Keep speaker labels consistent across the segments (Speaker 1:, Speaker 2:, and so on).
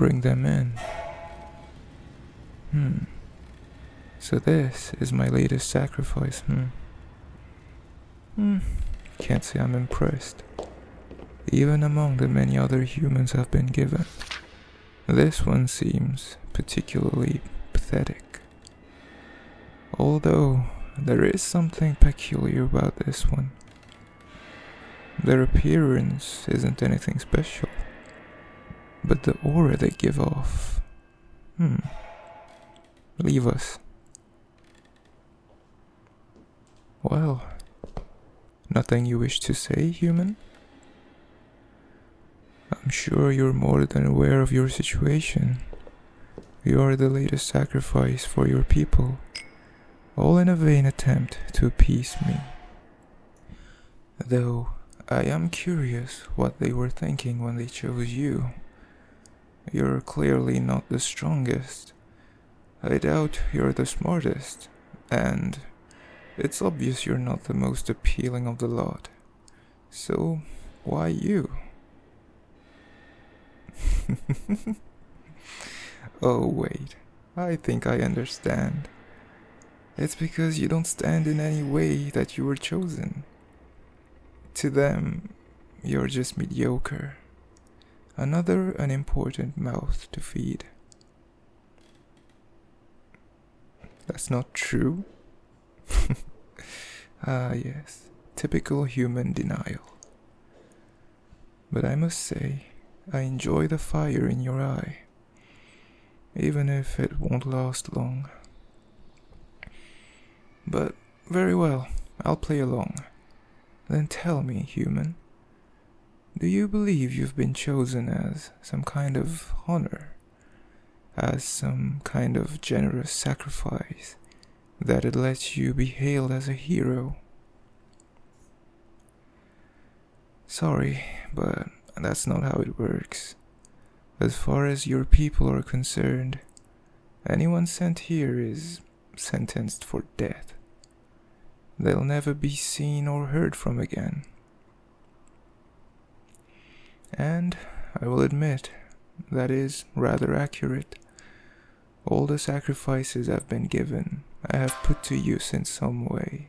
Speaker 1: bring them in. So this is my latest sacrifice, Can't say I'm impressed. Even among the many other humans I've been given, this one seems particularly pathetic. Although, there is something peculiar about this one. Their appearance isn't anything special, but the aura they give off. Leave us. Well, nothing you wish to say, human? I'm sure you're more than aware of your situation. You are the latest sacrifice for your people, all in a vain attempt to appease me. Though, I am curious what they were thinking when they chose you. You're clearly not the strongest. I doubt you're the smartest, and it's obvious you're not the most appealing of the lot. So, why you? Oh wait, I think I understand. It's because you don't stand in any way that you were chosen. To them, you're just mediocre. Another unimportant mouth to feed. That's not true? Ah yes, typical human denial. But I must say, I enjoy the fire in your eye, even if it won't last long. But very well, I'll play along. Then tell me, human, do you believe you've been chosen as some kind of honor? As some kind of generous sacrifice that it lets you be hailed as a hero? Sorry, but that's not how it works. As far as your people are concerned, anyone sent here is sentenced for death. They'll never be seen or heard from again. And I will admit, that is rather accurate. All the sacrifices I've been given, I have put to use in some way.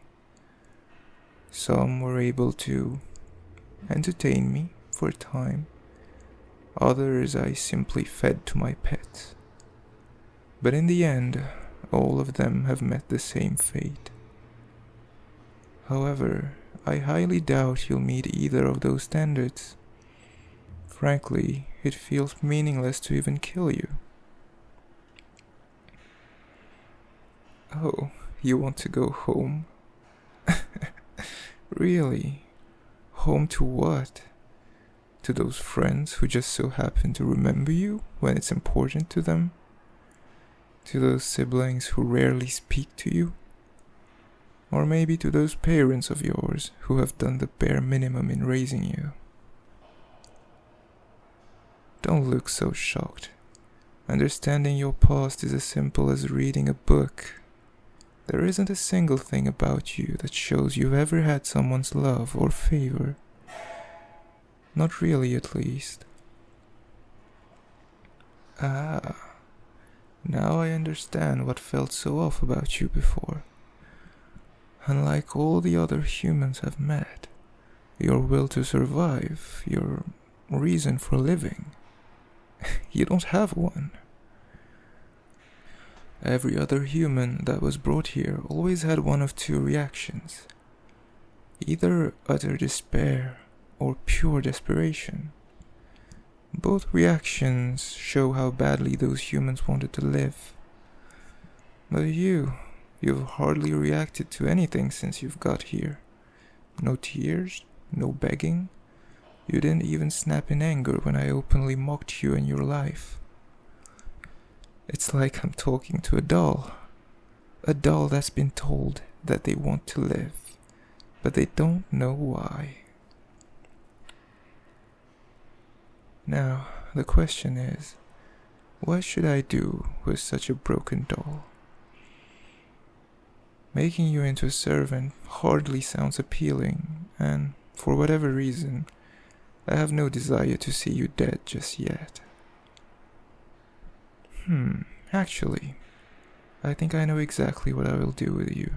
Speaker 1: Some were able to entertain me for a time. Others I simply fed to my pets. But in the end, all of them have met the same fate. However, I highly doubt you'll meet either of those standards. Frankly, it feels meaningless to even kill you. Oh, you want to go home? Really? Home to what? To those friends who just so happen to remember you when it's important to them? To those siblings who rarely speak to you? Or maybe to those parents of yours who have done the bare minimum in raising you? Don't look so shocked. Understanding your past is as simple as reading a book. There isn't a single thing about you that shows you've ever had someone's love or favor. Not really, at least. Ah, now I understand what felt so off about you before. Unlike all the other humans I've met, your will to survive, your reason for living, you don't have one. Every other human that was brought here always had one of two reactions. Either utter despair or pure desperation. Both reactions show how badly those humans wanted to live. But you've hardly reacted to anything since you've got here. No tears, no begging. You didn't even snap in anger when I openly mocked you and your life. It's like I'm talking to a doll that's been told that they want to live, but they don't know why. Now, the question is, what should I do with such a broken doll? Making you into a servant hardly sounds appealing, and for whatever reason, I have no desire to see you dead just yet. Actually, I think I know exactly what I will do with you.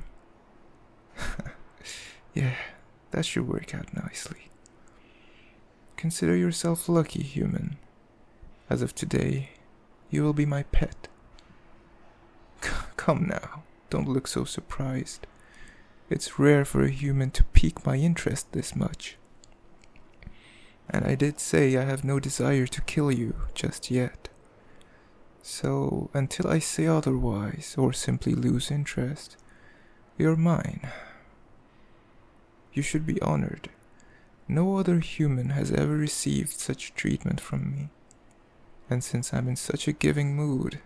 Speaker 1: Yeah, that should work out nicely. Consider yourself lucky, human. As of today, you will be my pet. Come now, don't look so surprised. It's rare for a human to pique my interest this much. And I did say I have no desire to kill you just yet. So, until I say otherwise, or simply lose interest, you're mine. You should be honored. No other human has ever received such treatment from me. And since I'm in such a giving mood,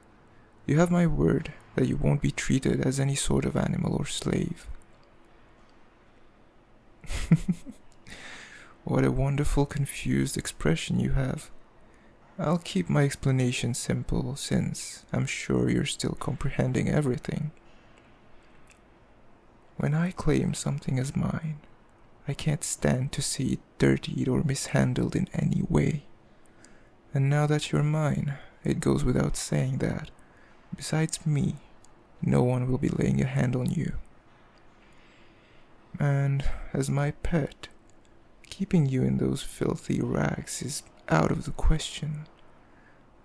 Speaker 1: you have my word that you won't be treated as any sort of animal or slave. What a wonderful confused expression you have. I'll keep my explanation simple since I'm sure you're still comprehending everything. When I claim something as mine, I can't stand to see it dirtied or mishandled in any way. And now that you're mine, it goes without saying that, besides me, no one will be laying a hand on you. And as my pet, keeping you in those filthy rags is out of the question.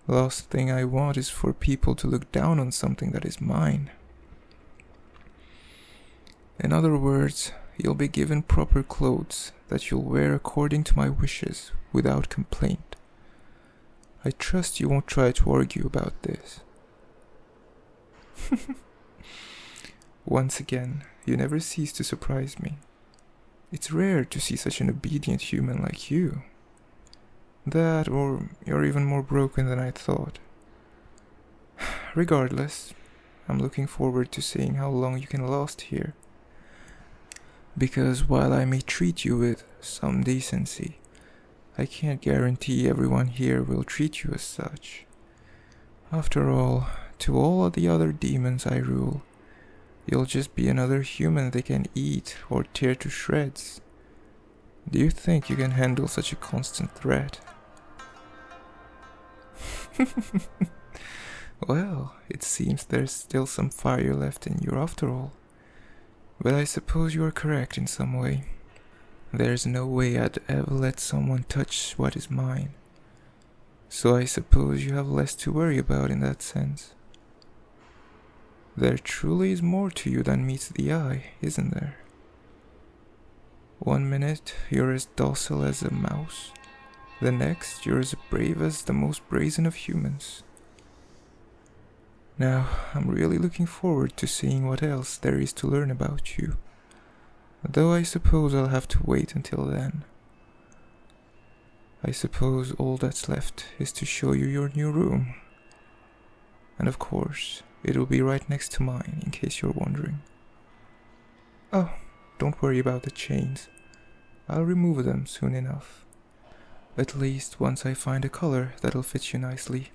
Speaker 1: Last thing I want is for people to look down on something that is mine. In other words, you'll be given proper clothes that you'll wear according to my wishes without complaint. I trust you won't try to argue about this. Once again, you never cease to surprise me. It's rare to see such an obedient human like you. That, or you're even more broken than I thought. Regardless, I'm looking forward to seeing how long you can last here. Because while I may treat you with some decency, I can't guarantee everyone here will treat you as such. After all, to all of the other demons I rule, you'll just be another human they can eat or tear to shreds. Do you think you can handle such a constant threat? Well, it seems there's still some fire left in you after all. But I suppose you are correct in some way. There's no way I'd ever let someone touch what is mine. So I suppose you have less to worry about in that sense. There truly is more to you than meets the eye, isn't there? 1 minute you're as docile as a mouse. The next you're as brave as the most brazen of humans. Now, I'm really looking forward to seeing what else there is to learn about you. Though I suppose I'll have to wait until then. I suppose all that's left is to show you your new room. And of course, it'll be right next to mine, in case you're wondering. Oh, don't worry about the chains. I'll remove them soon enough. At least once I find a color that'll fit you nicely.